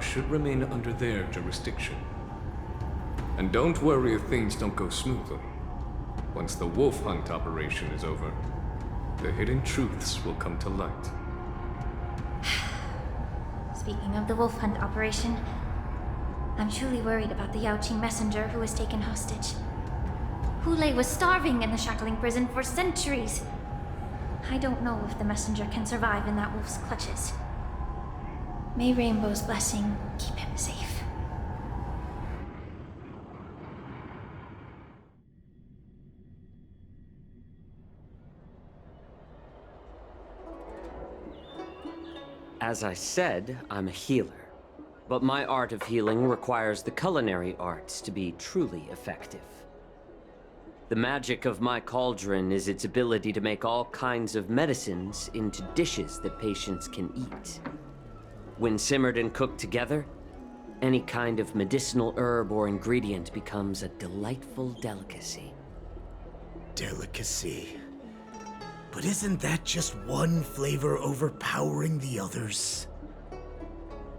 should remain under their jurisdiction. And don't worry if things don't go smoothly. Once the wolf hunt operation is over, the hidden truths will come to light. Speaking of the wolf hunt operation, I'm truly worried about the Yaoqing messenger who was taken hostage. Hule was starving in the shackling prison for centuries. I don't know if the messenger can survive in that wolf's clutches. May Rainbow's blessing keep him safe. As I said, I'm a healer. But my art of healing requires the culinary arts to be truly effective. The magic of my cauldron is its ability to make all kinds of medicines into dishes that patients can eat. When simmered and cooked together, any kind of medicinal herb or ingredient becomes a delightful delicacy. Delicacy? But isn't that just one flavor overpowering the others?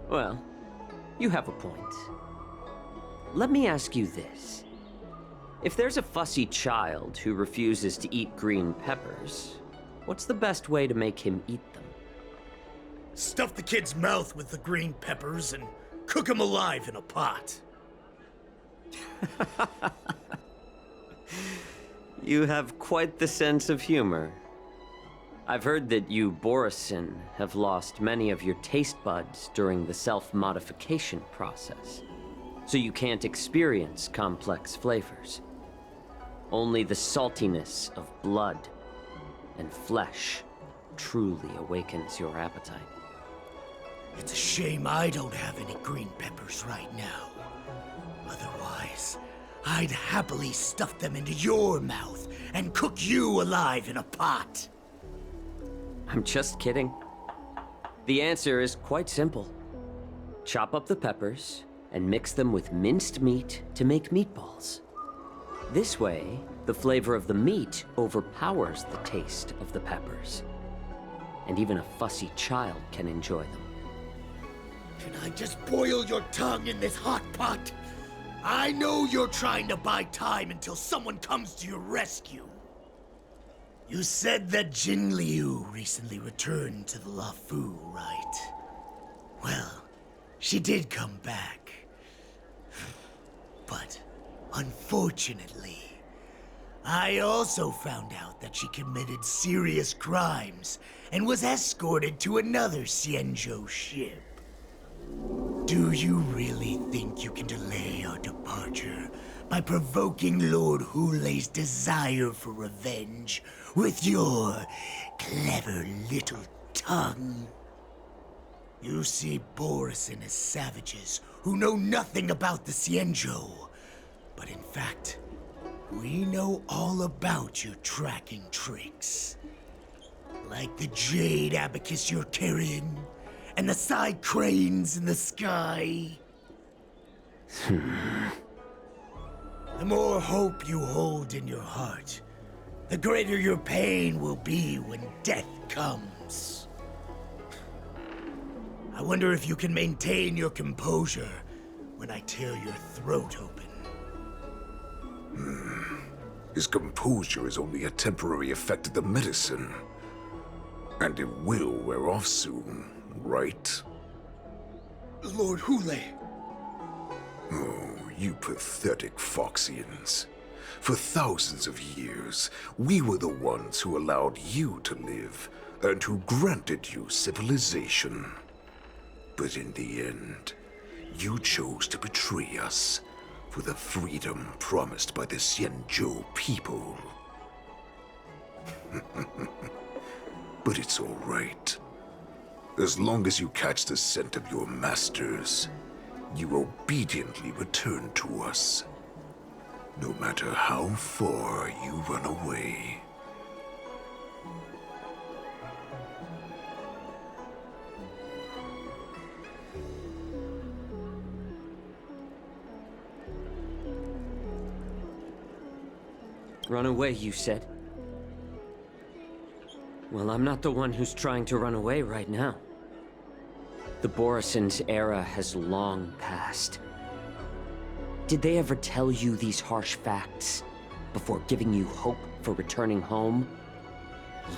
Well, you have a point. Let me ask you this. If there's a fussy child who refuses to eat green peppers, what's the best way to make him eat them? Stuff the kid's mouth with the green peppers and cook him alive in a pot. You have quite the sense of humor. I've heard that you, Borisin, have lost many of your taste buds during the self-modification process, so you can't experience complex flavors. Only the saltiness of blood and flesh truly awakens your appetite. It's a shame I don't have any green peppers right now. Otherwise, I'd happily stuff them into your mouth and cook you alive in a pot. I'm just kidding. The answer is quite simple. Chop up the peppers and mix them with minced meat to make meatballs. This way, the flavor of the meat overpowers the taste of the peppers. And even a fussy child can enjoy them. Can I just boil your tongue in this hot pot? I know you're trying to buy time until someone comes to your rescue. You said that Jin Liu recently returned to the Luofu, right? Well, she did come back. But, unfortunately, I also found out that she committed serious crimes and was escorted to another Xianzhou ship. Do you really think you can delay our departure by provoking Lord Hule's desire for revenge with your clever little tongue? You see Borisin as savages who know nothing about the Xianzhou, but in fact, we know all about your tracking tricks. Like the jade abacus you're carrying, and the side cranes in the sky. The more hope you hold in your heart, the greater your pain will be when death comes. I wonder if you can maintain your composure when I tear your throat open. His composure is only a temporary effect of the medicine. And it will wear off soon, right? Lord Hule. Oh, you pathetic Foxians. For thousands of years, we were the ones who allowed you to live, and who granted you civilization. But in the end, you chose to betray us for the freedom promised by the Xianzhou people. But it's all right. As long as you catch the scent of your masters, you obediently return to us. No matter how far you run away. Run away, you said? Well, I'm not the one who's trying to run away right now. The Borison's era has long passed. Did they ever tell you these harsh facts before giving you hope for returning home,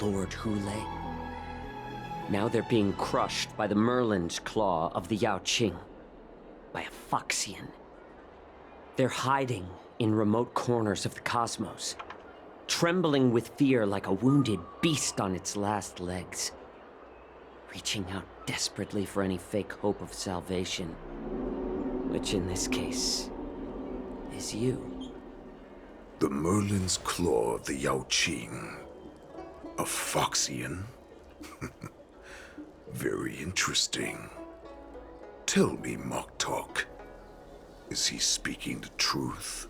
Lord Hule? Now they're being crushed by the Merlin's claw of the Yaoqing, by a Foxian. They're hiding in remote corners of the cosmos, trembling with fear like a wounded beast on its last legs, reaching out desperately for any fake hope of salvation, which in this case is you. The Merlin's claw of the Yaoqing. A Foxian? Very interesting. Tell me, Moktok, is he speaking the truth?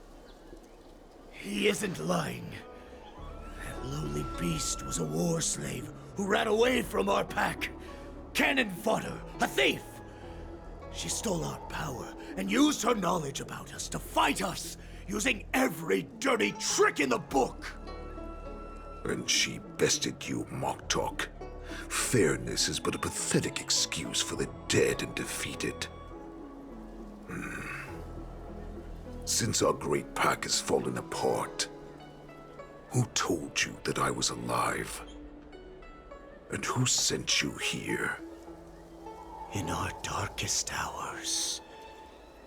He isn't lying. That lowly beast was a war slave who ran away from our pack. Cannon fodder, a thief! She stole our power and used her knowledge about us to fight us, using every dirty trick in the book! And she bested you, Moktok. Fairness is but a pathetic excuse for the dead and defeated. Since our great pack has fallen apart, who told you that I was alive? And who sent you here? In our darkest hours,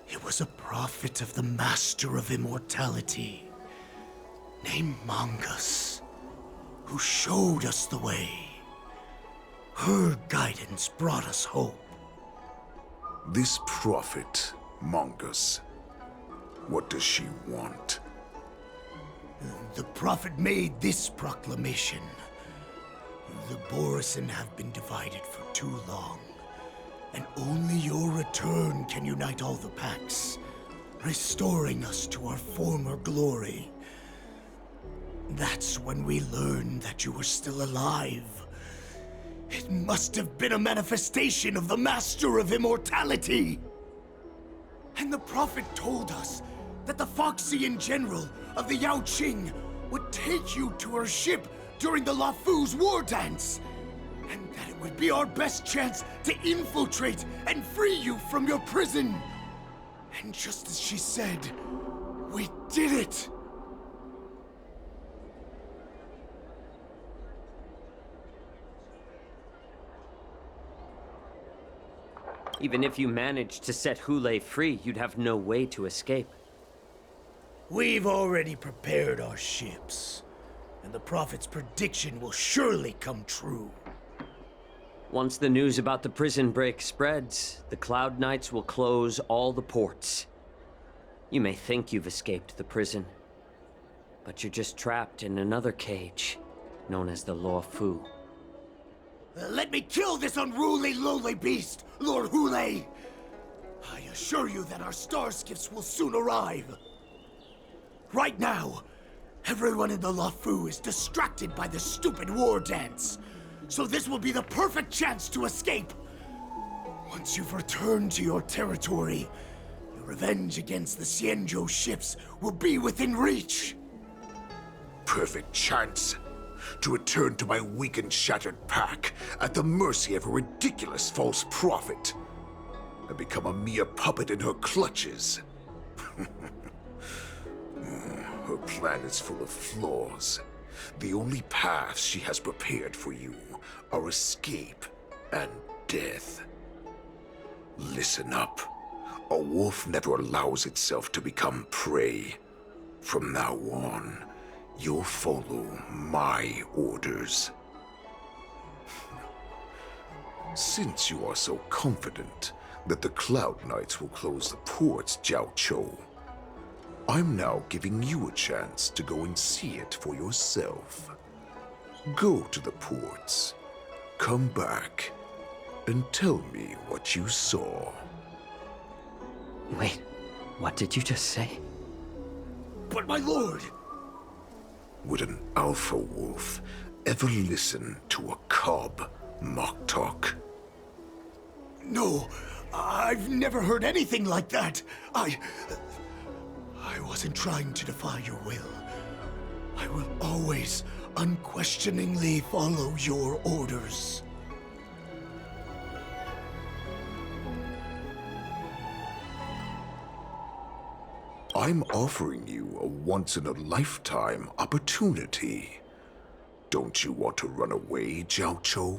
it was a prophet of the Master of Immortality, named Mongus, who showed us the way. Her guidance brought us hope. This prophet, Mongus, what does she want? The prophet made this proclamation. The Borison have been divided for too long, and only your return can unite all the packs, restoring us to our former glory. That's when we learned that you were still alive. It must have been a manifestation of the Master of Immortality! And the prophet told us that the Foxian general of the Yaoqing would take you to her ship during the Lafu's war dance, and that it would be our best chance to infiltrate and free you from your prison. And just as she said, we did it! Even if you managed to set Hule free, you'd have no way to escape. We've already prepared our ships, and the prophet's prediction will surely come true. Once the news about the prison break spreads, the Cloud Knights will close all the ports. You may think you've escaped the prison, but you're just trapped in another cage, known as the Lafu. Let me kill this unruly, lowly beast, Lord Hule! I assure you that our star skiffs will soon arrive. Right now, everyone in the Lafu is distracted by the stupid war dance, so this will be the perfect chance to escape. Once you've returned to your territory, your revenge against the Xianzhou ships will be within reach. Perfect chance to return to my weak and shattered pack at the mercy of a ridiculous false prophet and become a mere puppet in her clutches. Her plan is full of flaws. The only paths she has prepared for you are escape and death. Listen up. A wolf never allows itself to become prey. From now on, you'll follow my orders. Since you are so confident that the Cloud Knights will close the ports, Jiao Chou, I'm now giving you a chance to go and see it for yourself. Go to the ports, come back, and tell me what you saw. Wait, what did you just say? But my lord! Would an alpha wolf ever listen to a cub, Moktok? No, I've never heard anything like that. I wasn't trying to defy your will. I will always unquestioningly follow your orders. I'm offering you a once-in-a-lifetime opportunity. Don't you want to run away, Jiao Chou?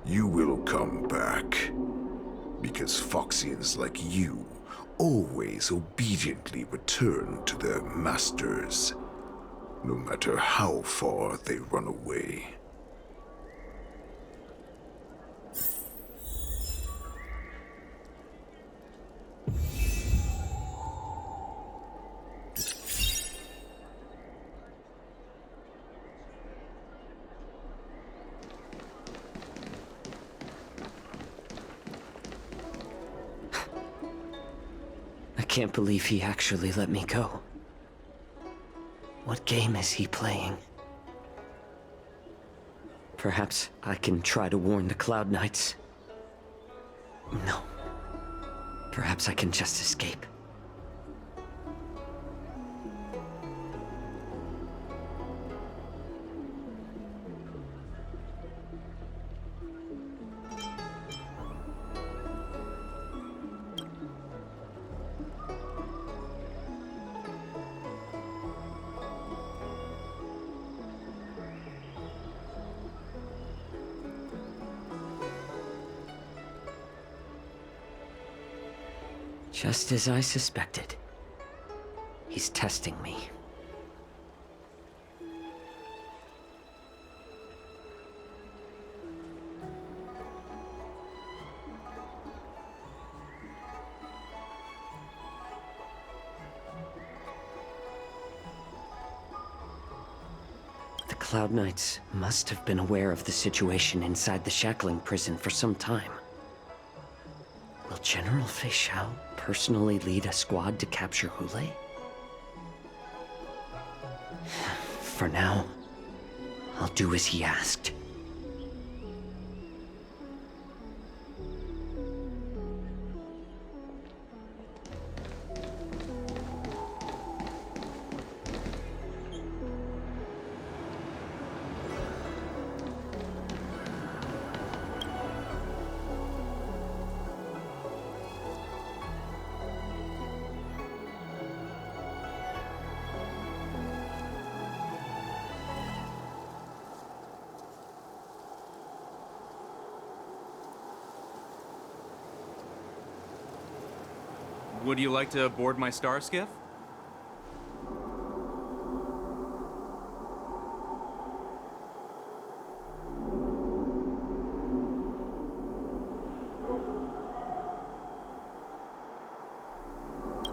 You will come back. Because Foxians like you always obediently return to their masters, no matter how far they run away. I can't believe he actually let me go. What game is he playing? Perhaps I can try to warn the Cloud Knights. No. Perhaps I can just escape. Just as I suspected. He's testing me. The Cloud Knights must have been aware of the situation inside the shackling prison for some time. Will General Fei Xiao personally lead a squad to capture Hule? For now, I'll do as he asked. Would you like to board my star skiff?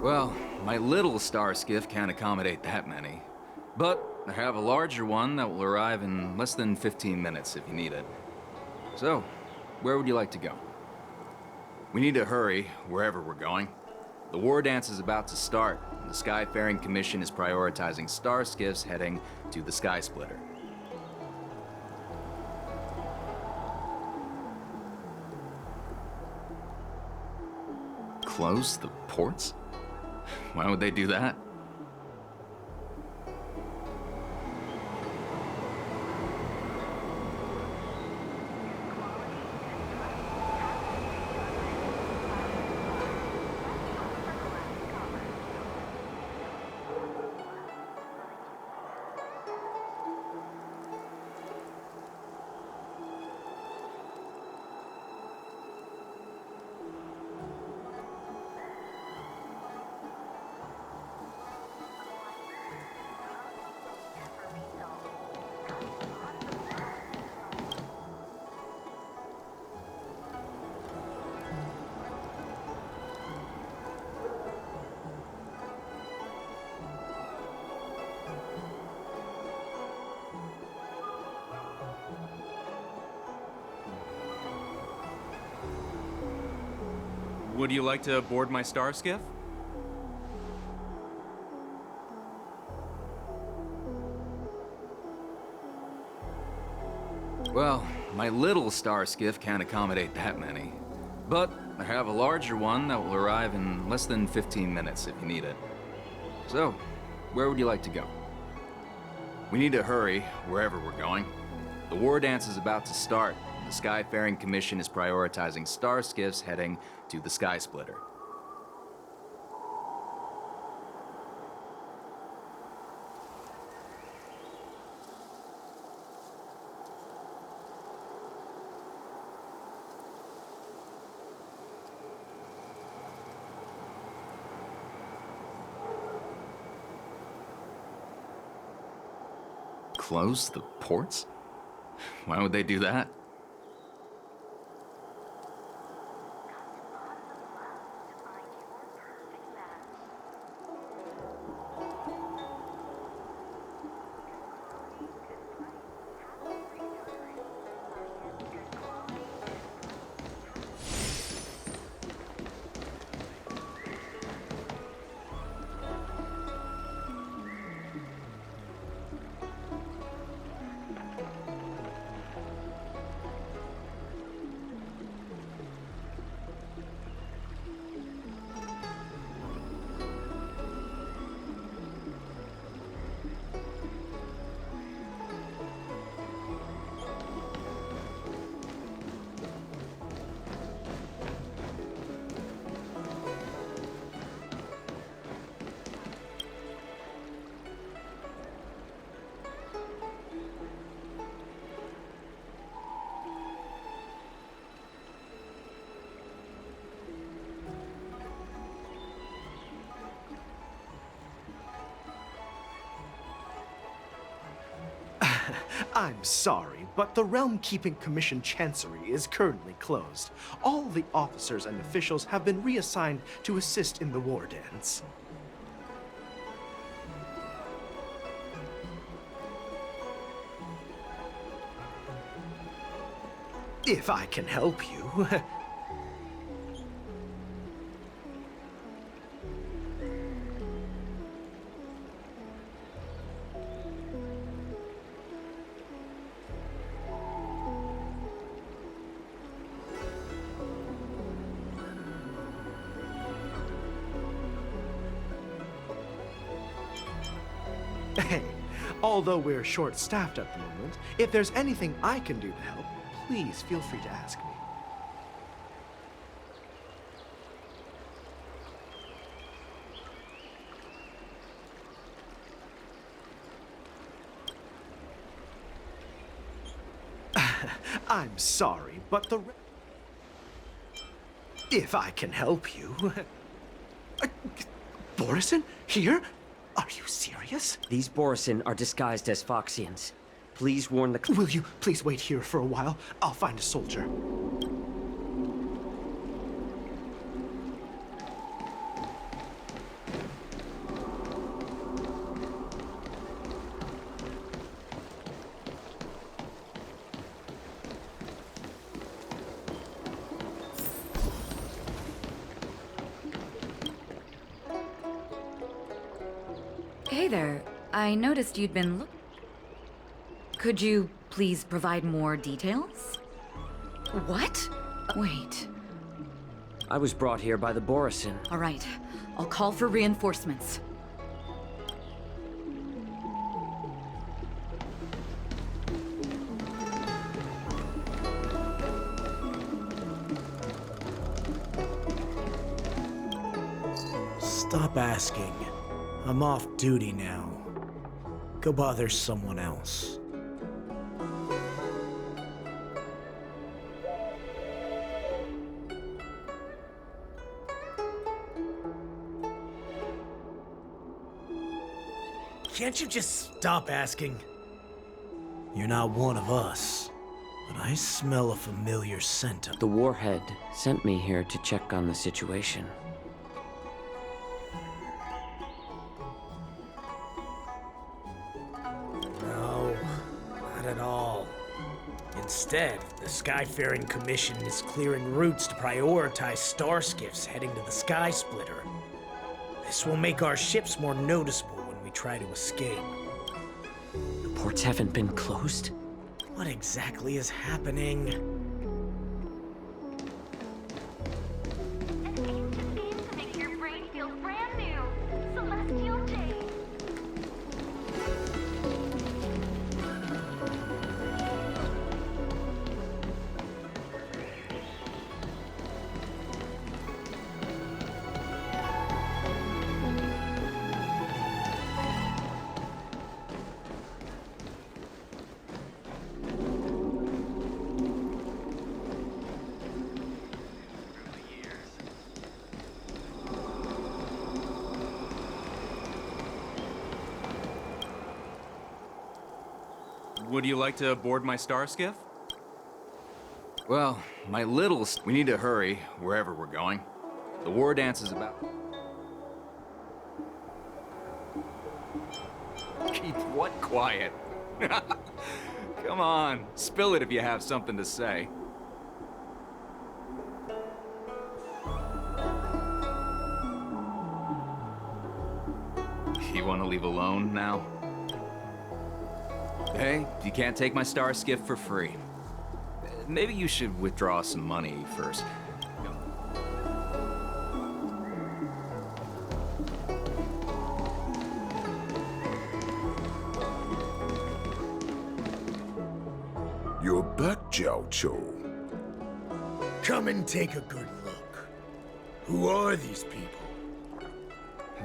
Well, my little star skiff can't accommodate that many. But I have a larger one that will arrive in less than 15 minutes if you need it. So, where would you like to go? We need to hurry wherever we're going. The war dance is about to start, and the Skyfaring Commission is prioritizing star skiffs heading to the Sky Splitter. Close the ports? Why would they do that? Would you like to board my star skiff? Well, my little star skiff can't accommodate that many. But I have a larger one that will arrive in less than 15 minutes if you need it. So, where would you like to go? We need to hurry wherever we're going. The war dance is about to start. The Skyfaring Commission is prioritizing star skiffs heading to the Sky Splitter. close the ports? Why would they do that? I'm sorry, but the Realm Keeping Commission Chancery is currently closed. All the officers and officials have been reassigned to assist in the war dance. If I can help you. Hey, although we're short-staffed at the moment, if there's anything I can do to help, please feel free to ask me. I'm sorry, but the... If I can help you... Borison? Here? Are you serious? These Borison are disguised as Foxians. Please warn the... Will you please wait here for a while? I'll find a soldier. Hey there. I noticed you'd been Could you please provide more details? What? Wait. I was brought here by the Borison. All right. I'll call for reinforcements. Stop asking. I'm off duty now. Go bother someone else. Can't you just stop asking? You're not one of us, but I smell a familiar scent of... The Warhead sent me here to check on the situation. No, not at all. Instead, the Skyfaring Commission is clearing routes to prioritize starskiffs heading to the Sky Splitter. This will make our ships more noticeable when we try to escape. The ports haven't been closed? What exactly is happening? An ancient beam to make your brain feel brand new. Celestial Jade. Would you like to board my star skiff? Well, we need to hurry, wherever we're going. The war dance is about... Keep what quiet? Come on, spill it if you have something to say. You want to leave alone now? Hey, you can't take my star skiff for free. Maybe you should withdraw some money first. You're back, Jiao Cho. Come and take a good look. Who are these people?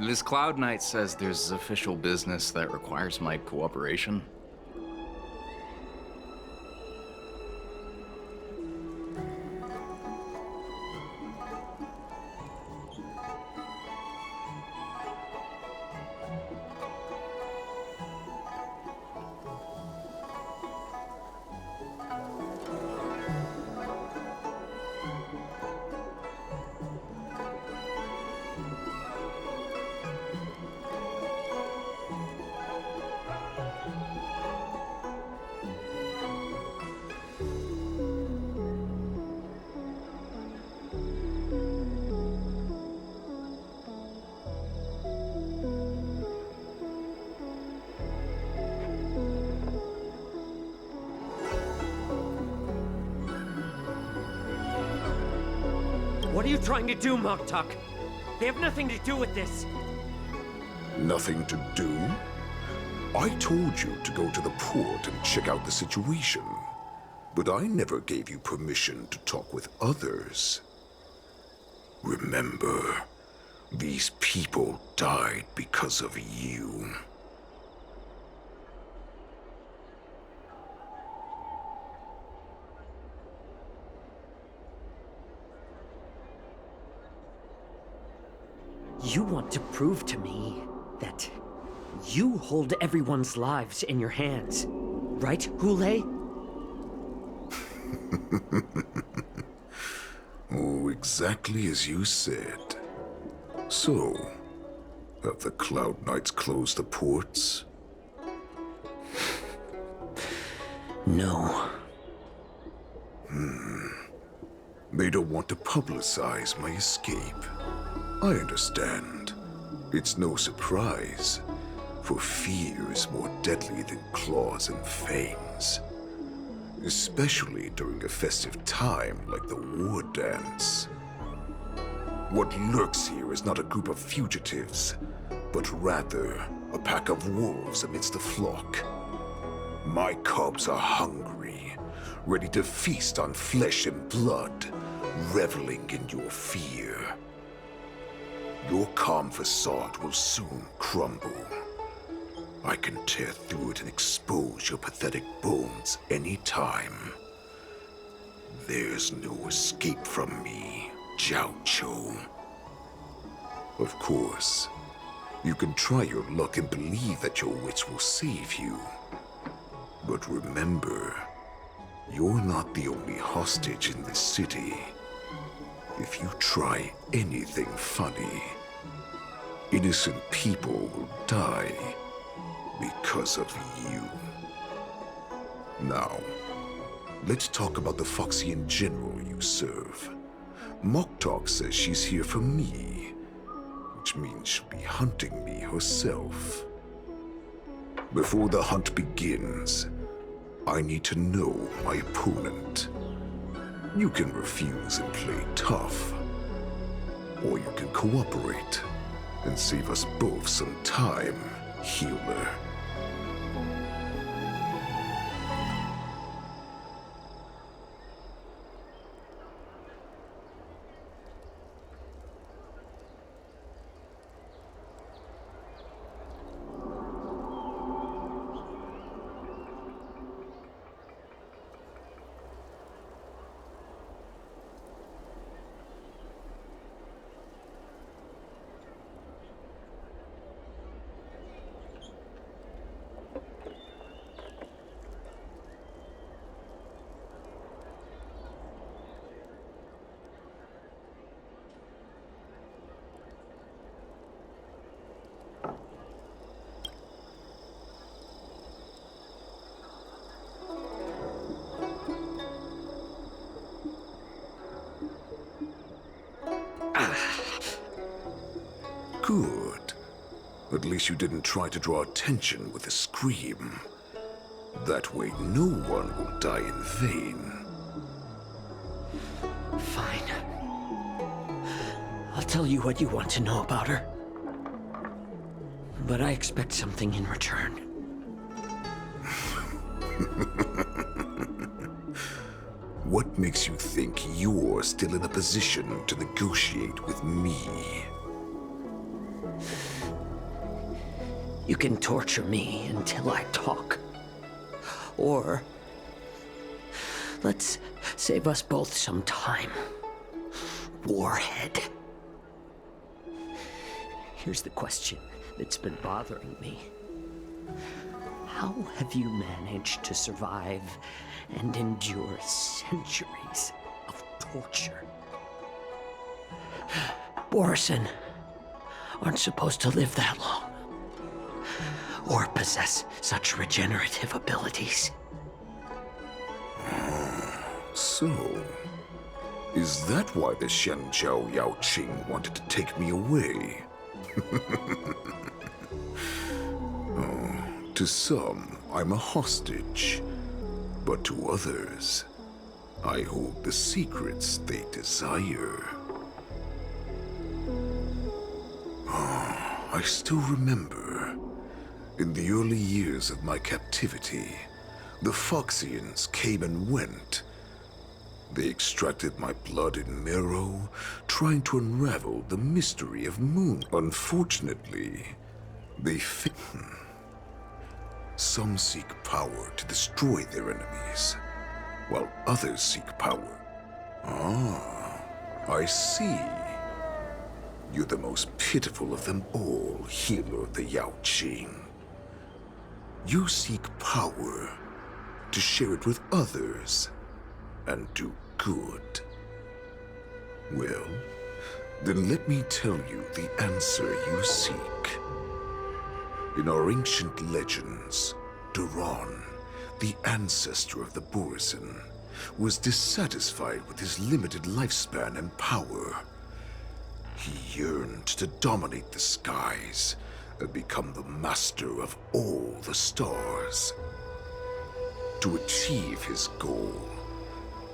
This Cloud Knight says there's official business that requires my cooperation. What are you trying to do, Moktuk? They have nothing to do with this. Nothing to do? I told you to go to the port and check out the situation. But I never gave you permission to talk with others. Remember, these people died because of you. You want to prove to me that you hold everyone's lives in your hands, right, Hule? Oh, exactly as you said. So, have the Cloud Knights closed the ports? No. They don't want to publicize my escape. I understand. It's no surprise, for fear is more deadly than claws and fangs. Especially during a festive time like the war dance. What lurks here is not a group of fugitives, but rather a pack of wolves amidst the flock. My cubs are hungry, ready to feast on flesh and blood, reveling in your fear. Your calm facade will soon crumble. I can tear through it and expose your pathetic bones any time. There's no escape from me, Jiao Cho. Of course, you can try your luck and believe that your wits will save you. But remember, you're not the only hostage in this city. If you try anything funny, innocent people will die because of you. Now, let's talk about the Foxian general you serve. Moktuk says she's here for me, which means she'll be hunting me herself. Before the hunt begins, I need to know my opponent. You can refuse and play tough, or you can cooperate and save us both some time, healer. Good. At least you didn't try to draw attention with a scream. That way no one will die in vain. Fine. I'll tell you what you want to know about her. But I expect something in return. What makes you think you're still in a position to negotiate with me? You can torture me until I talk. Or let's save us both some time. Warhead. Here's the question that's been bothering me. How have you managed to survive and endure centuries of torture? Borison aren't supposed to live that long, or possess such regenerative abilities. So, is that why the Xianzhao Yaoqing wanted to take me away? To some, I'm a hostage. But to others, I hold the secrets they desire. I still remember, in the early years of my captivity, the Foxians came and went. They extracted my blood and marrow, trying to unravel the mystery of Moon. Unfortunately, they failed. Some seek power to destroy their enemies, while others seek power. Ah, I see. You're the most pitiful of them all, healer the Yaoqing. You seek power to share it with others and do good. Well, then let me tell you the answer you seek. In our ancient legends, Duran, the ancestor of the Borison, was dissatisfied with his limited lifespan and power. He yearned to dominate the skies and become the master of all the stars. To achieve his goal,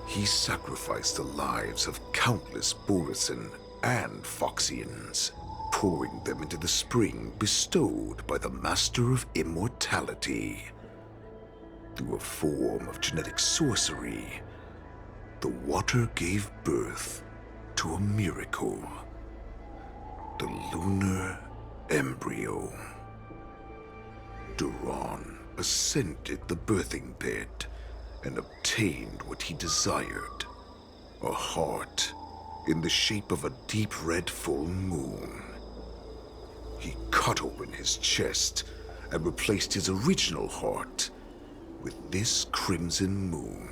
he sacrificed the lives of countless Borison and Foxians, pouring them into the spring bestowed by the Master of Immortality. Through a form of genetic sorcery, the water gave birth to a miracle. The lunar embryo. Duran ascended the birthing bed and obtained what he desired, a heart in the shape of a deep red full moon. He cut open his chest and replaced his original heart with this crimson moon.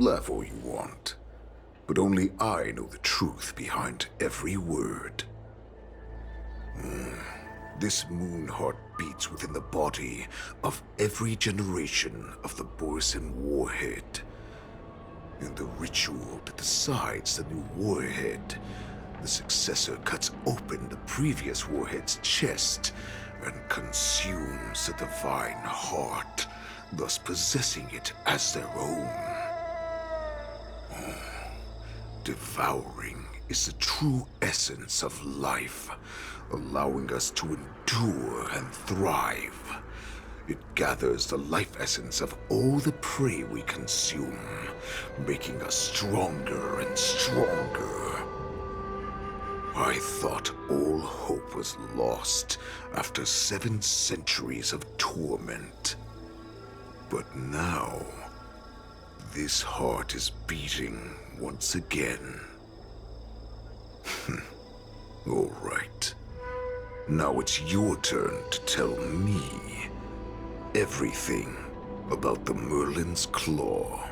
Laugh all you want, but only I know the truth behind every word. This moon heart beats within the body of every generation of the Borison warhead. In the ritual that decides the new warhead, the successor cuts open the previous warhead's chest and consumes the divine heart, thus possessing it as their own. Devouring is the true essence of life, allowing us to endure and thrive. It gathers the life essence of all the prey we consume, making us stronger and stronger. I thought all hope was lost after 7 centuries of torment. But now, this heart is beating once again. All right. Now it's your turn to tell me everything about the Merlin's Claw.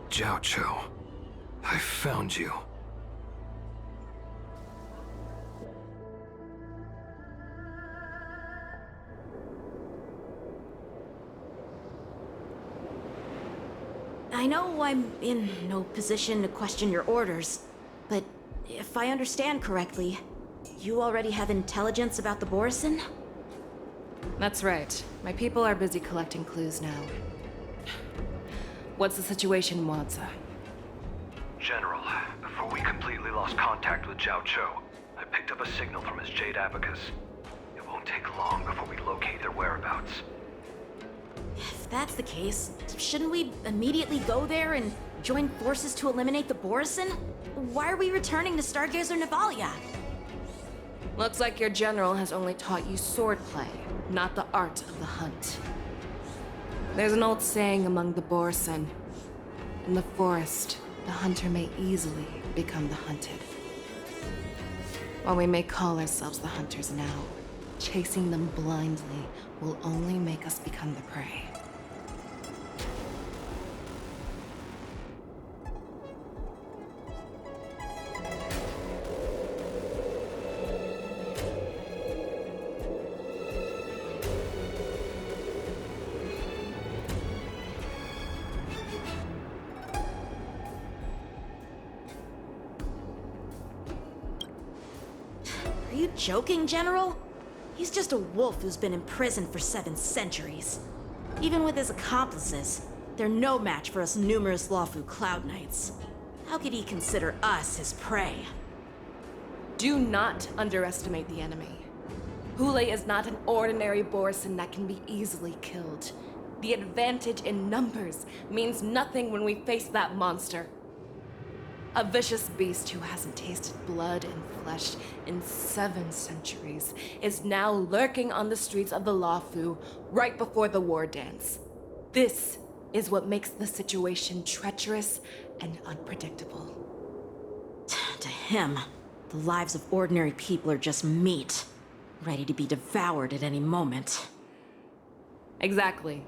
Jiao Chou, I found you. I know I'm in no position to question your orders, but if I understand correctly, you already have intelligence about the Borison? That's right. My people are busy collecting clues now. What's the situation, Wadza? General, before we completely lost contact with Zhao Cho, I picked up a signal from his Jade Abacus. It won't take long before we locate their whereabouts. If that's the case, shouldn't we immediately go there and join forces to eliminate the Borison? Why are we returning to Stargazer Navalia? Looks like your general has only taught you swordplay, not the art of the hunt. There's an old saying among the Borison. In the forest, the hunter may easily become the hunted. While we may call ourselves the hunters now, chasing them blindly will only make us become the prey. Are you joking, General? He's just a wolf who's been imprisoned for 7 centuries. Even with his accomplices, they're no match for us numerous Lawfu Cloud Knights. How could he consider us his prey? Do not underestimate the enemy. Hule is not an ordinary Borison that can be easily killed. The advantage in numbers means nothing when we face that monster. A vicious beast who hasn't tasted blood and flesh in 7 centuries is now lurking on the streets of the Lawfu right before the war dance. This is what makes the situation treacherous and unpredictable. To him, the lives of ordinary people are just meat, ready to be devoured at any moment. Exactly.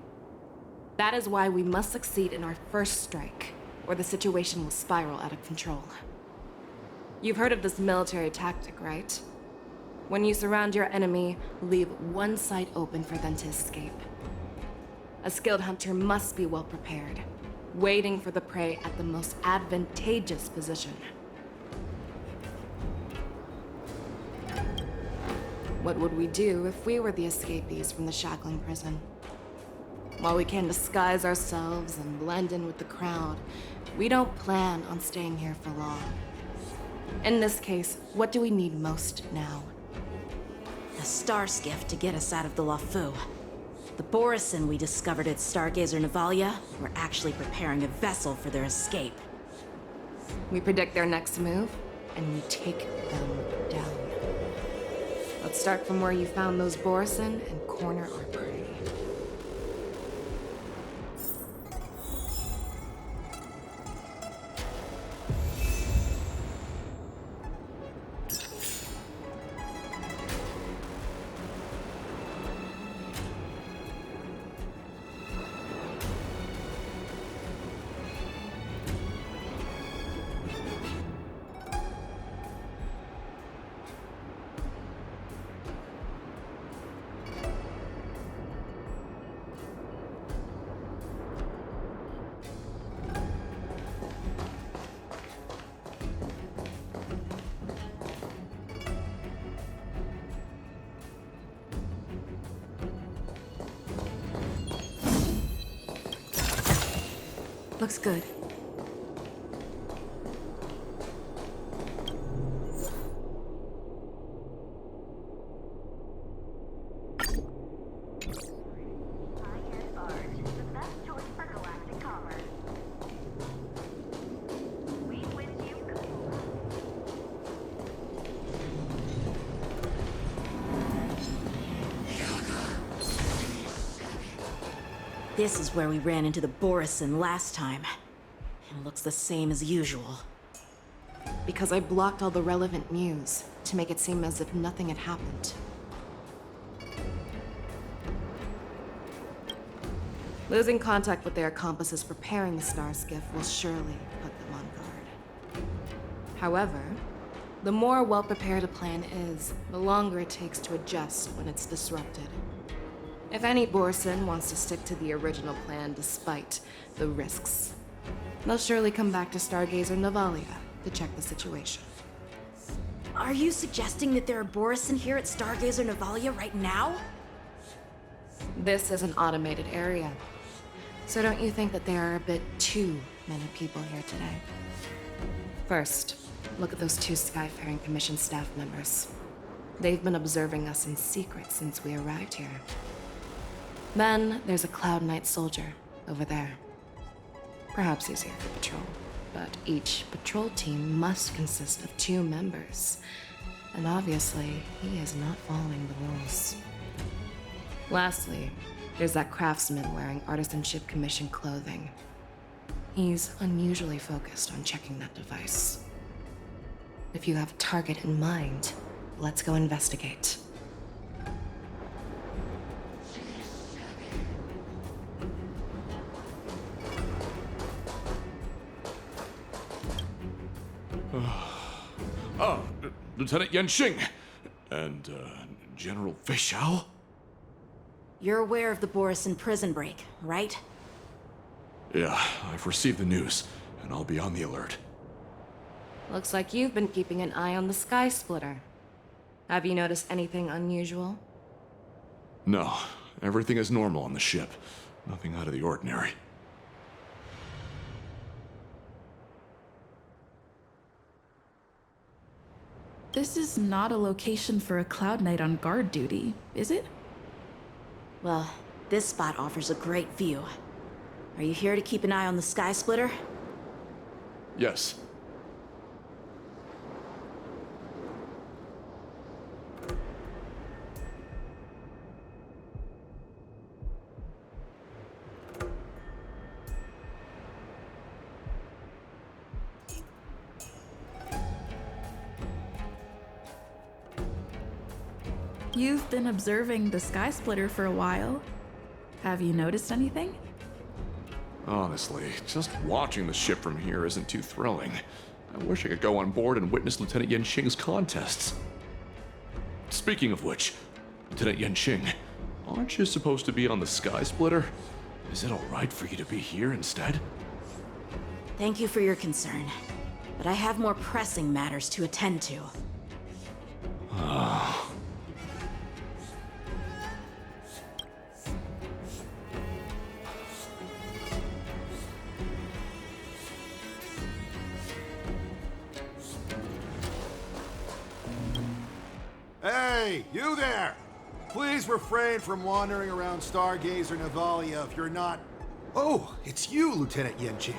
That is why we must succeed in our first strike, or the situation will spiral out of control. You've heard of this military tactic, right? When you surround your enemy, leave one side open for them to escape. A skilled hunter must be well prepared, waiting for the prey at the most advantageous position. What would we do if we were the escapees from the shackling prison? While we can disguise ourselves and blend in with the crowd, we don't plan on staying here for long. In this case, what do we need most now? A star skiff to get us out of the Lawfu. The Borison we discovered at Stargazer Navalia were actually preparing a vessel for their escape. We predict their next move, and we take them down. Let's start from where you found those Borison and corner our prey. Looks good. This is where we ran into the Borison last time. It looks the same as usual. Because I blocked all the relevant news to make it seem as if nothing had happened. Losing contact with their accomplices preparing the star skiff will surely put them on guard. However, the more well-prepared a plan is, the longer it takes to adjust when it's disrupted. If any Borison wants to stick to the original plan despite the risks, They'll surely come back to Stargazer Navalia to check the situation. Are you suggesting that there are Borisin here at Stargazer Navalia right now? This is an automated area. So don't you think that there are a bit too many people here today? First, look at those 2 Skyfaring Commission staff members. They've been observing us in secret since we arrived here. Then there's a Cloud Knight soldier over there. Perhaps he's here for patrol, but each patrol team must consist of 2 members. And obviously, he is not following the rules. Lastly, there's that craftsman wearing Artisanship Commission clothing. He's unusually focused on checking that device. If you have a target in mind, let's go investigate. Lieutenant Yenxing and General Feixiao? You're aware of the Borisin prison break, right? Yeah, I've received the news, and I'll be on the alert. Looks like you've been keeping an eye on the Sky Splitter. Have you noticed anything unusual? No, everything is normal on the ship. Nothing out of the ordinary. This is not a location for a Cloud Knight on guard duty, is it? Well, this spot offers a great view. Are you here to keep an eye on the Sky Splitter? Yes. You've been observing the Sky Splitter for a while. Have you noticed anything? Honestly, just watching the ship from here isn't too thrilling. I wish I could go on board and witness Lieutenant Yenxing's contests. Speaking of which, Lieutenant Yenxing, aren't you supposed to be on the Sky Splitter? Is it alright for you to be here instead? Thank you for your concern, but I have more pressing matters to attend to. Hey, you there! Please refrain from wandering around Stargazer Navalia if you're not... Oh, it's you, Lieutenant Yenxing.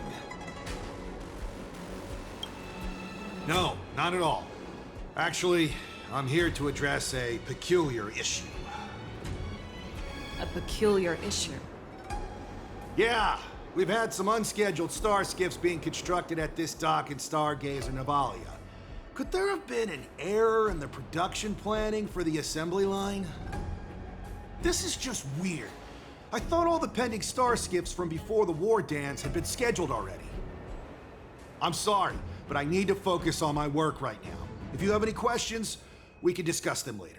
No, not at all. Actually, I'm here to address a peculiar issue. A peculiar issue? Yeah, we've had some unscheduled star skiffs being constructed at this dock in Stargazer Navalia. Could there have been an error in the production planning for the assembly line? This is just weird. I thought all the pending star skiffs from before the war dance had been scheduled already. I'm sorry, but I need to focus on my work right now. If you have any questions, we can discuss them later.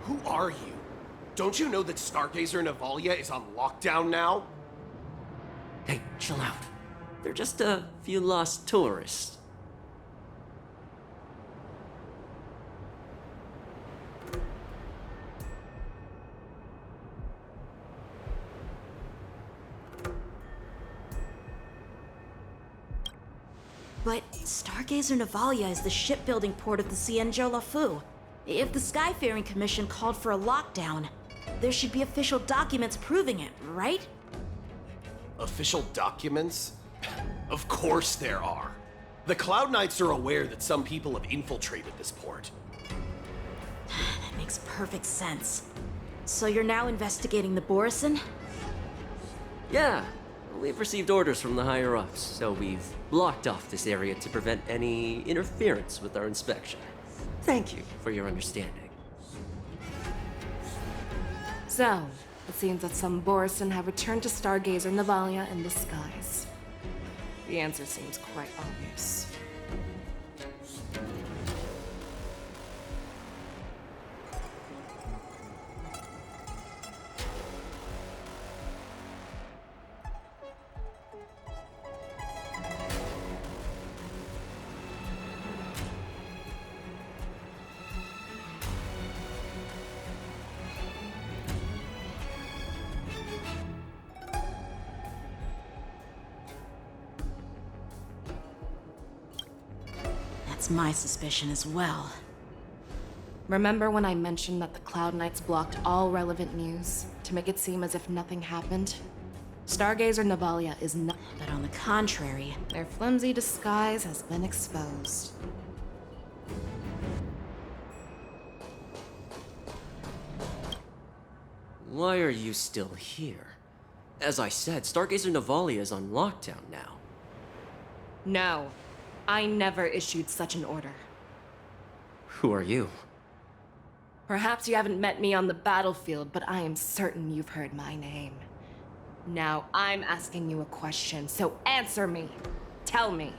Who are you? Don't you know that Stargazer Navalia is on lockdown now? Hey, chill out. They're just a few lost tourists. But Stargazer Navalia is the shipbuilding port of the Xianzhou Lafu. If the Skyfaring Commission called for a lockdown, there should be official documents proving it, right? Official documents? Of course there are. The Cloud Knights are aware that some people have infiltrated this port. That makes perfect sense. So you're now investigating the Borisin? Yeah, we've received orders from the higher-ups, so we've blocked off this area to prevent any interference with our inspection. Thank you for your understanding. So, It seems that some Borison have returned to Stargazer Navalia in disguise. The answer seems quite obvious. That's my suspicion as well. Remember when I mentioned that the Cloud Knights blocked all relevant news to make it seem as if nothing happened? Stargazer Navalia is not. But on the contrary, their flimsy disguise has been exposed. Why are you still here? As I said, Stargazer Navalia is on lockdown now. No, I never issued such an order. Who are you? Perhaps you haven't met me on the battlefield, but I am certain you've heard my name. Now I'm asking you a question, so answer me. Tell me.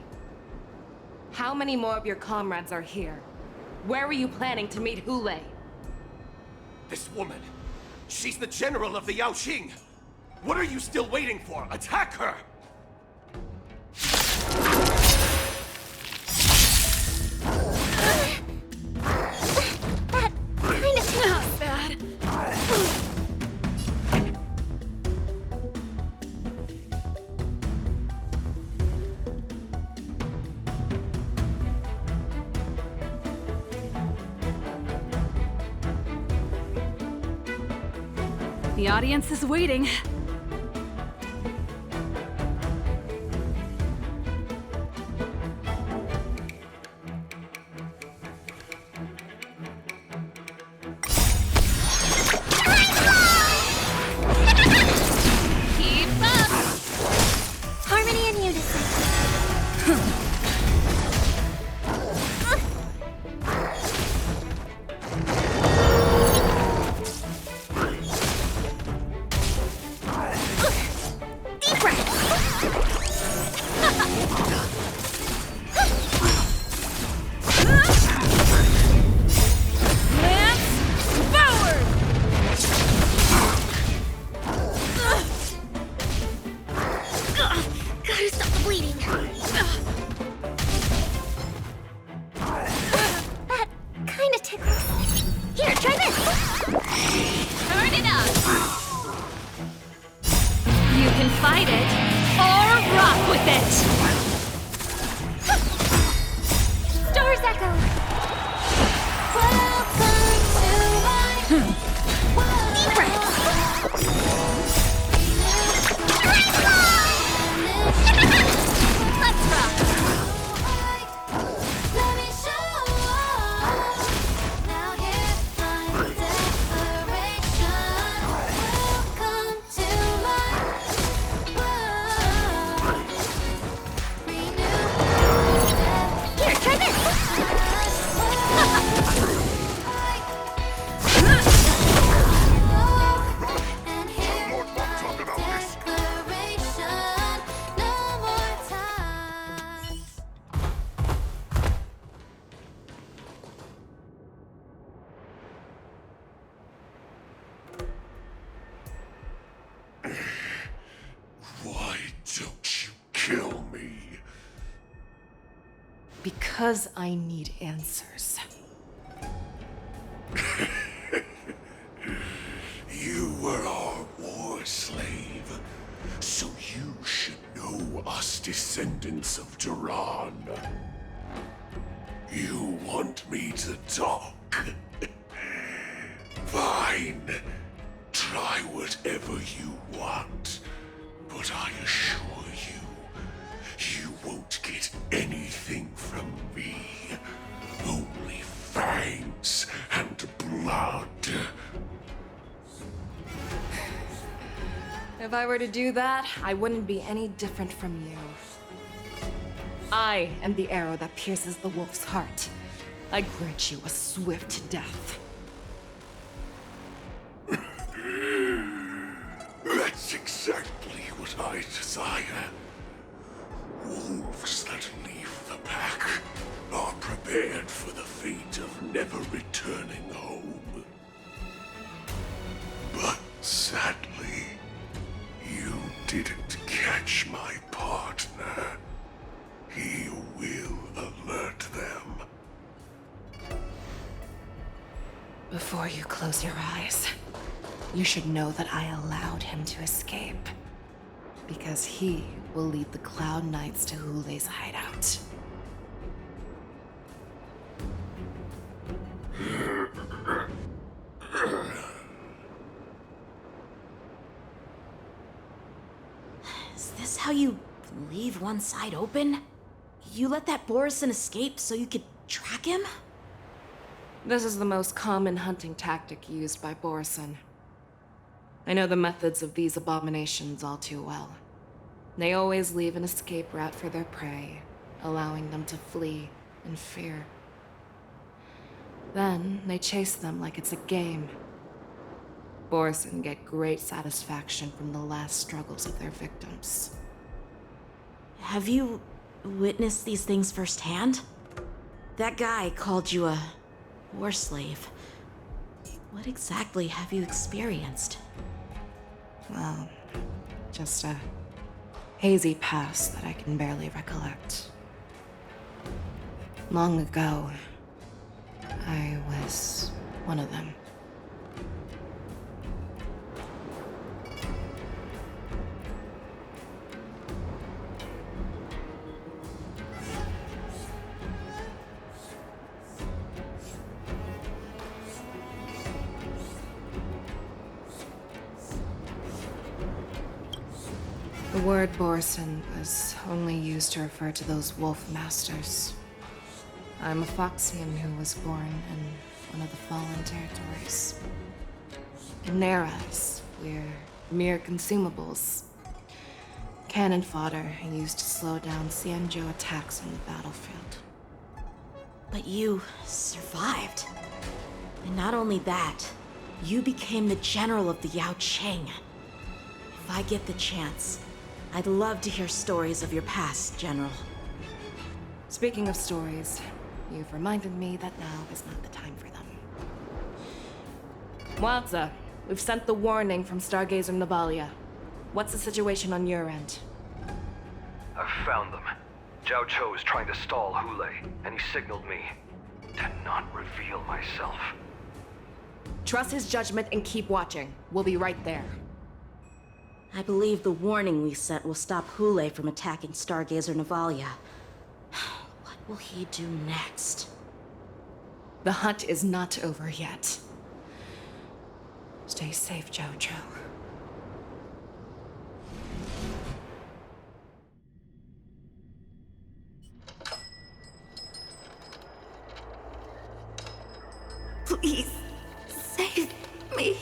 How many more of your comrades are here? Where were you planning to meet Hule? This woman, she's the general of the Yaoqing. What are you still waiting for? Attack her! That kind of sounds bad. The audience is waiting. Keep up! Harmony and unison. Deep Gotta stop the bleeding. That kinda tickles. Here, try this. Turn it up. You can fight it or rock with it. Stars echo. Welcome to my deep breath. Let's rock! Let me show now here's my declaration. Welcome to my world. Here, try this! And here's my declaration. No more ties. Why don't you kill me? Because I need answers. You were our war slave, so you should know us descendants of Duran. You want me to talk? Fine. Try whatever you want, but I assure you, you won't get anything from me. Only fangs and blood. If I were to do that, I wouldn't be any different from you. I am the arrow that pierces the wolf's heart. I grant you a swift death. sire. Wolves that leave the pack are prepared for the fate of never returning home. But sadly, you didn't catch my partner. He will alert them. Before you close your eyes, you should know that I allowed him to escape. Because he will lead the Cloud Knights to Hule's hideout. Is this how you leave one side open? You let that Borison escape so you could track him? This is the most common hunting tactic used by Borison. I know the methods of these abominations all too well. They always leave an escape route for their prey, allowing them to flee in fear. Then they chase them like it's a game. Borison get great satisfaction from the last struggles of their victims. Have you witnessed these things firsthand? That guy called you a war slave. What exactly have you experienced? Well, just a hazy past that I can barely recollect. Long ago, I was one of them. The word Borison was only used to refer to those wolf masters. I'm a Foxian who was born in one of the fallen territories. In their eyes, we're mere consumables. Cannon fodder used to slow down Xianzhou attacks on the battlefield. But you survived. And not only that, you became the general of the Yao Cheng. If I get the chance, I'd love to hear stories of your past, General. Speaking of stories, you've reminded me that now is not the time for them. Wadza, we've sent the warning from Stargazer Navalia. What's the situation on your end? I've found them. Zhao Cho is trying to stall Hule, and he signaled me to not reveal myself. Trust his judgment and keep watching. We'll be right there. I believe the warning we sent will stop Hule from attacking Stargazer Navalia. What will he do next? The hunt is not over yet. Stay safe, Zhao Cho. Please, save me.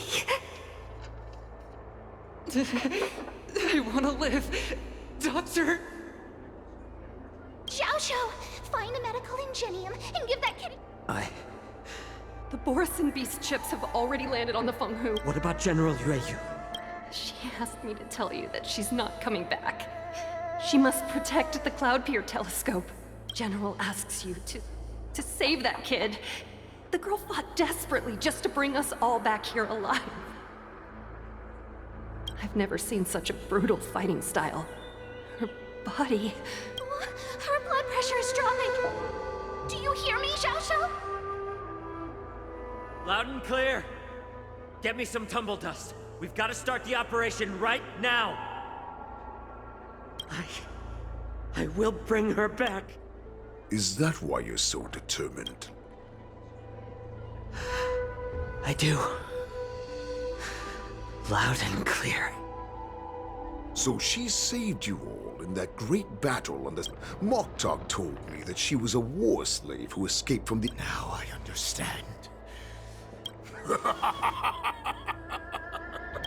I want to live. Doctor! Zhao Cho, find a medical ingenium and give that kid. The Borison Beast chips have already landed on the Fenghu. What about General Yueyu? She asked me to tell you that she's not coming back. She must protect the Cloudpeer telescope. General asks you to save that kid. The girl fought desperately just to bring us all back here alive. I've never seen such a brutal fighting style. Her body... Her blood pressure is dropping. Do you hear me, Zhao Cho? Loud and clear. Get me some tumble dust. We've got to start the operation right now. I will bring her back. Is that why you're so determined? I do. Loud and clear. So she saved you all in that great battle on the... Moktok told me that she was a war slave who escaped from the... Now I understand.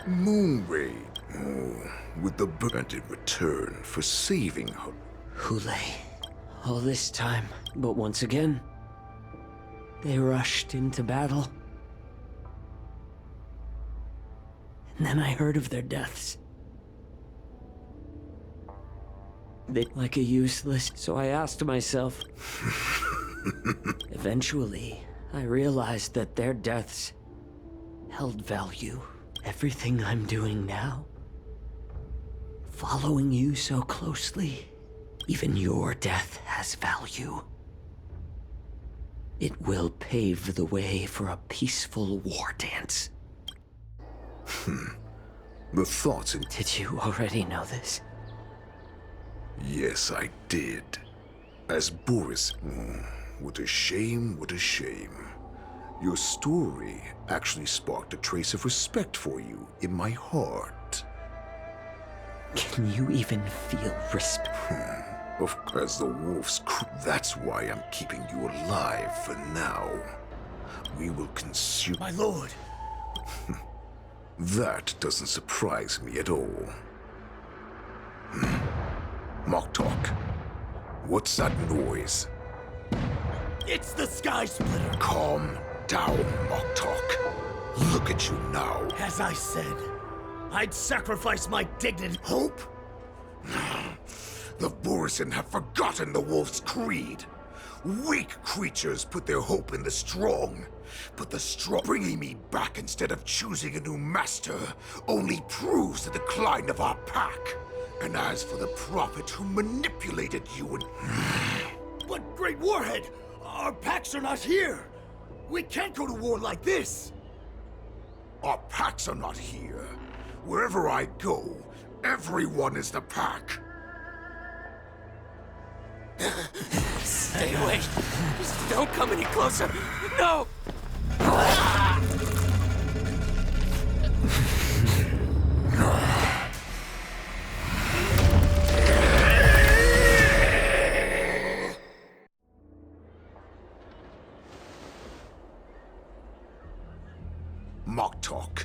Moonray. Oh, with the burnt in return for saving her. Hule. All this time, but once again, they rushed into battle. And then I heard of their deaths. like a useless. So I asked myself. Eventually, I realized that their deaths held value. Everything I'm doing now, following you so closely, even your death has value. It will pave the way for a peaceful war dance. The thoughts in... Did you already know this? Yes, I did. As Boris... what a shame, what a shame. Your story actually sparked a trace of respect for you in my heart. Can you even feel respect? As the wolf's that's why I'm keeping you alive for now. We will consume... My lord! That doesn't surprise me at all. Moktok, what's that noise? It's the Sky Splitter! Calm down, Moktok. Look at you now. As I said, I'd sacrifice my dignity. Hope? The Borisin have forgotten the wolf's creed. Weak creatures put their hope in the strong. But the strong bringing me back instead of choosing a new master only proves the decline of our pack. And as for the prophet who manipulated you and... But, Great Warhead, our packs are not here. We can't go to war like this. Our packs are not here. Wherever I go, everyone is the pack. Stay away. Just don't come any closer. No! Moktok,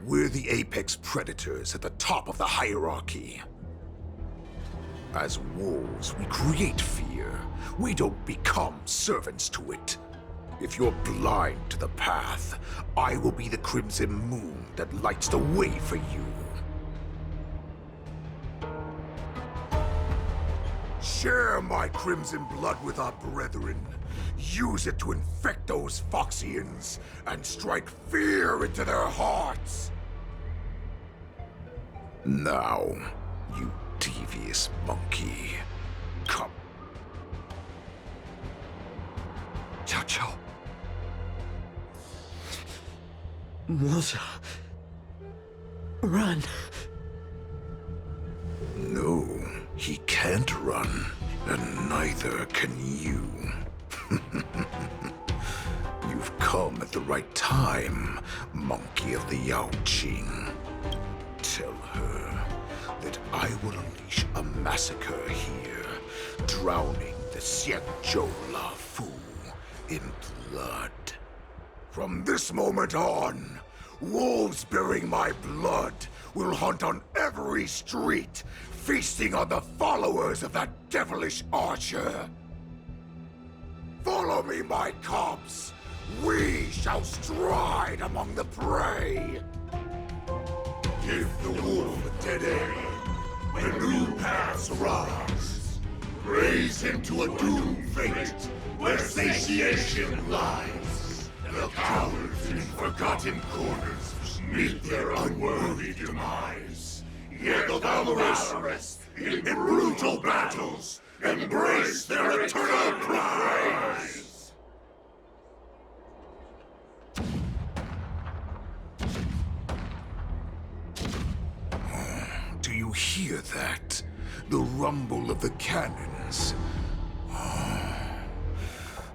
we're the apex predators at the top of the hierarchy. As wolves, we create fear. We don't become servants to it. If you're blind to the path, I will be the crimson moon that lights the way for you. Share my crimson blood with our brethren. Use it to infect those Foxians and strike fear into their hearts. Now, you devious monkey. Come. Chow. Moza. Run. No, he can't run, and neither can you. You've come at the right time, monkey of the Yaoqing. Tell her that I will unleash a massacre here, drowning the Xianzhou Lafu in blood. From this moment on, wolves bearing my blood will hunt on every street, feasting on the followers of that devilish archer. Follow me, my cubs. We shall stride among the prey. Give the wolf a dead end when new paths arise. Raise him to a doomed fate where satiation lies. The cowards in forgotten corners meet their unworthy demise. Yet the valorous in brutal battles embrace their eternal prize. Do you hear that? The rumble of the cannons.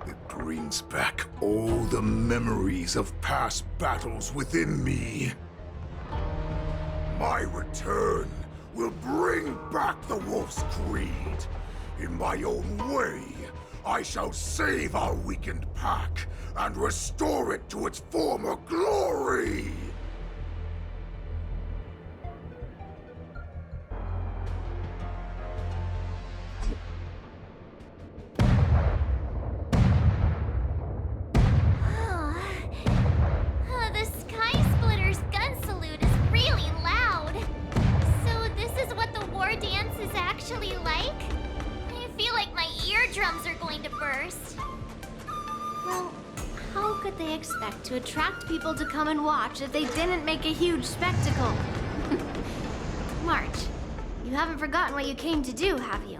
It brings back all the memories of past battles within me. My return will bring back the Wolf's Creed. In my own way, I shall save our weakened pack and restore it to its former glory! The Sky Splitter's gun salute is really loud. So this is what the war dance is actually like? expect to attract people to come and watch if they didn't make a huge spectacle? March, you haven't forgotten what you came to do, have you?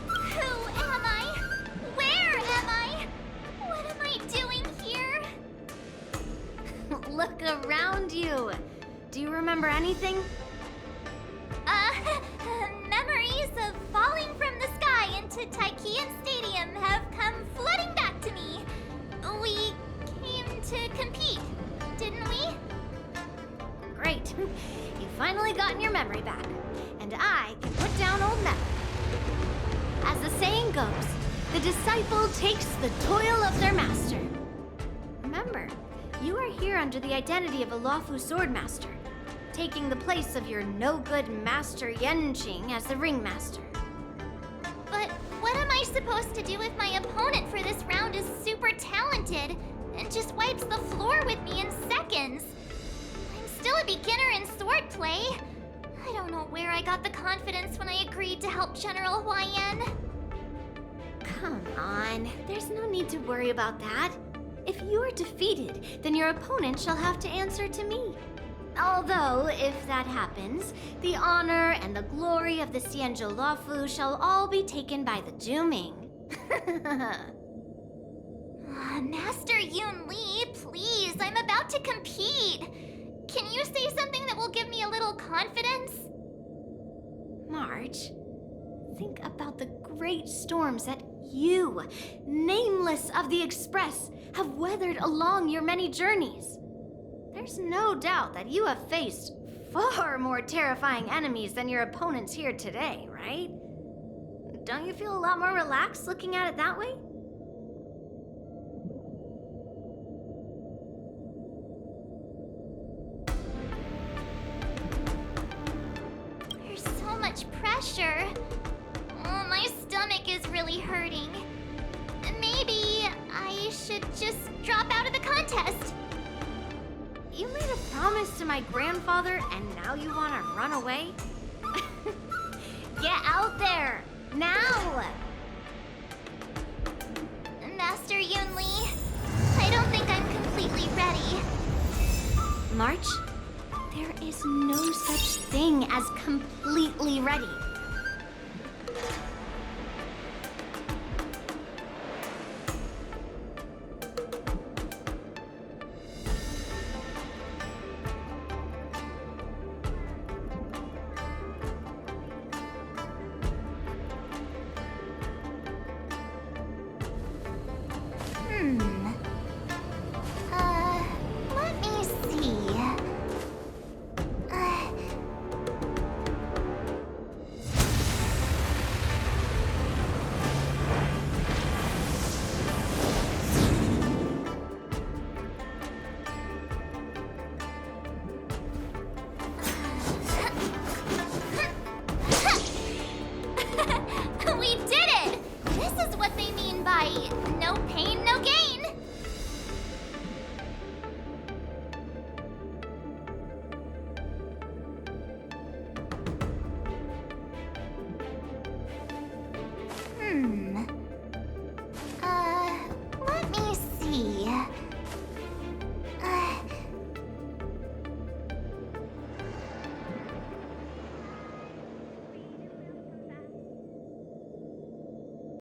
Who am I? Where am I? What am I doing here? Look around you. Do you remember anything? Memories of falling from the sky into Taikian Stadium have come flooding back to me. We came to compete, didn't we? Great. You've finally gotten your memory back. And I can put down old memory. As the saying goes, the disciple takes the toil of their master. Remember, you are here under the identity of a Lawfu Swordmaster, taking the place of your no-good master Yenqing as the ringmaster. But what am I supposed to do if my opponent for this round is super talented and just wipes the floor with me in seconds? I'm still a beginner in swordplay. I don't know where I got the confidence when I agreed to help General Huaiyan. Come on, there's no need to worry about that. If you are defeated, then your opponent shall have to answer to me. Although, if that happens, the honor and the glory of the Xianzhou Lawfu shall all be taken by the Juming. Master Yun Li, please, I'm about to compete. Can you say something that will give me a little confidence? March, think about the great storms that you, nameless of the Express, have weathered along your many journeys. There's no doubt that you have faced far more terrifying enemies than your opponents here today, right? Don't you feel a lot more relaxed looking at it that way? There's so much pressure. Oh, my stomach is really hurting. Maybe I should just drop out of the contest. You made a promise to my grandfather and now you want to run away? Get out there, now! Master Yun Li, I don't think I'm completely ready. March, there is no such thing as completely ready.